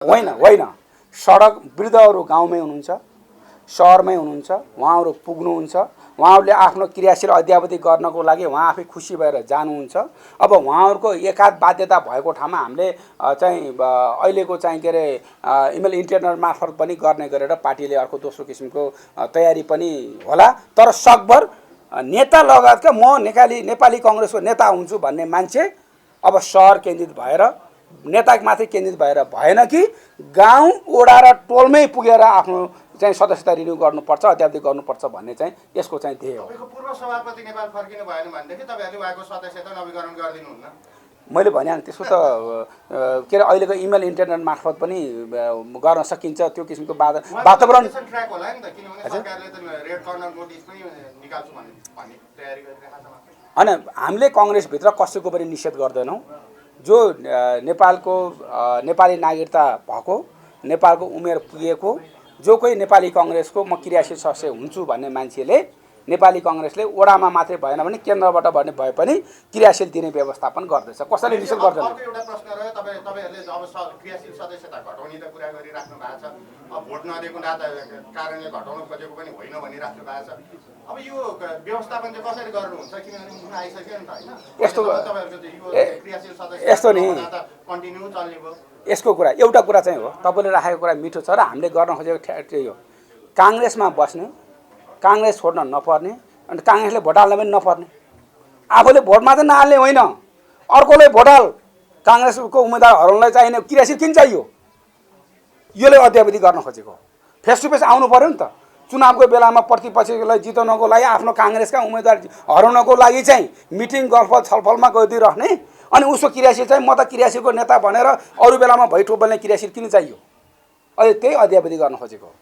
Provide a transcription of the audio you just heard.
होइन होइन सडक वृद्धहरू गाउँमै हुनुहुन्छ, सहरमै हुनुहुन्छ, उहाँहरू पुग्नुहुन्छ, उहाँहरूले आफ्नो क्रियाशील अद्यावधि गर्नको लागि उहाँ आफै खुसी भएर जानुहुन्छ। अब उहाँहरूको एकाध बाध्यता भएको ठाउँमा हामीले चाहिँ अहिलेको चाहिँ के अरे इमेल इन्टरनेट मार्फत पनि गर्ने गरेर पार्टीले अर्को दोस्रो किसिमको तयारी पनि होला। तर सकभर नेता लगायतका म नेपाली कङ्ग्रेसको नेता हुन्छु भन्ने मान्छे अब सहर केन्द्रित भएर नेताको मात्रै केन्द्रित भएर भएन कि गाउँ वडा र टोलमै पुगेर आफ्नो चाहिँ सदस्यता रिन्यू गर्नुपर्छ, अद्यावधि गर्नुपर्छ भन्ने चाहिँ यसको चाहिँ ध्येय हो। तपाईँको पूर्व सभापति नेपाल फर्किनु भएन भनेदेखि तपाईँहरूले उहाँको सदस्यता नवीकरण गरिदिनुहुन्न? मैले भने त्यसको त के अरे अहिलेको इमेल इन्टरनेट मार्फत पनि गर्न सकिन्छ। त्यो किसिमको वातावरण ट्र्याक होला नि त, किनभने सरकारले त रेड कर्नर नोटिस पनि निकाल्छु भन्ने तयारी गरिरहेको छ। होइन, हामीले कङ्ग्रेसभित्र कसैको पनि निषेध गर्दैनौँ। जो नेपालको नेपाली नागरिकता भएको, नेपालको उमेर पुगेको जो कोही नेपाली कङ्ग्रेसको म क्रियाशील सदस्य हुन्छु भन्ने मान्छेले नेपाली कङ्ग्रेसले वडामा मात्रै भएन भने केन्द्रबाट भन्ने भए पनि क्रियाशील दिने व्यवस्थापन गर्दैछ। कसैले निषेध गर्दैन। अर्को एउटा प्रश्न रह्यो, तपाईँहरूले अब क्रियाशील सदस्यता घटाउने त कुरा गरिराख्नु भएको छ। अब भोट नदिएको कारणले घटाउनु खोजेको पनि होइन भनिराख्नु भएको छ। अब यो व्यवस्थापन चाहिँ कसरी गर्नुहुन्छ? किनभने मुखमा आइसक्यो नि त, होइन? यस्तो तपाईँहरूको क्रियाशील सदस्य यस्तो नि कन्टिन्यू चल्ने भयो। यसको कुरा एउटा कुरा चाहिँ हो, तपाईँले राखेको कुरा मिठो छ र हामीले गर्न खोजेको त्यही हो। काङ्ग्रेसमा बस्ने, काङ्ग्रेस छोड्न नपर्ने अनि काङ्ग्रेसले भोट हाल्न पनि नपर्ने। आफूले भोट मात्रै नहाल्ने होइन, अर्कोले भोट हाल। काङ्ग्रेसको उम्मेदवार हराउनलाई चाहिने क्रियाशील किन चाहियो? यसले अद्यावधि गर्न खोजेको। फेस टु फेस आउनु पर्यो नि त। चुनावको बेलामा प्रतिपक्षलाई जिताउनको लागि आफ्नो काङ्ग्रेसका उम्मेदवार हराउनको लागि चाहिँ मिटिङ गलफल छलफलमा गइदिइराख्ने अनि उसको क्रियाशील चाहिँ म त क्रियाशीलको नेता भनेर अरू बेलामा भैठो बोल्ने क्रियाशील किन चाहियो? अहिले त्यही अद्यावधि गर्न खोजेको हो।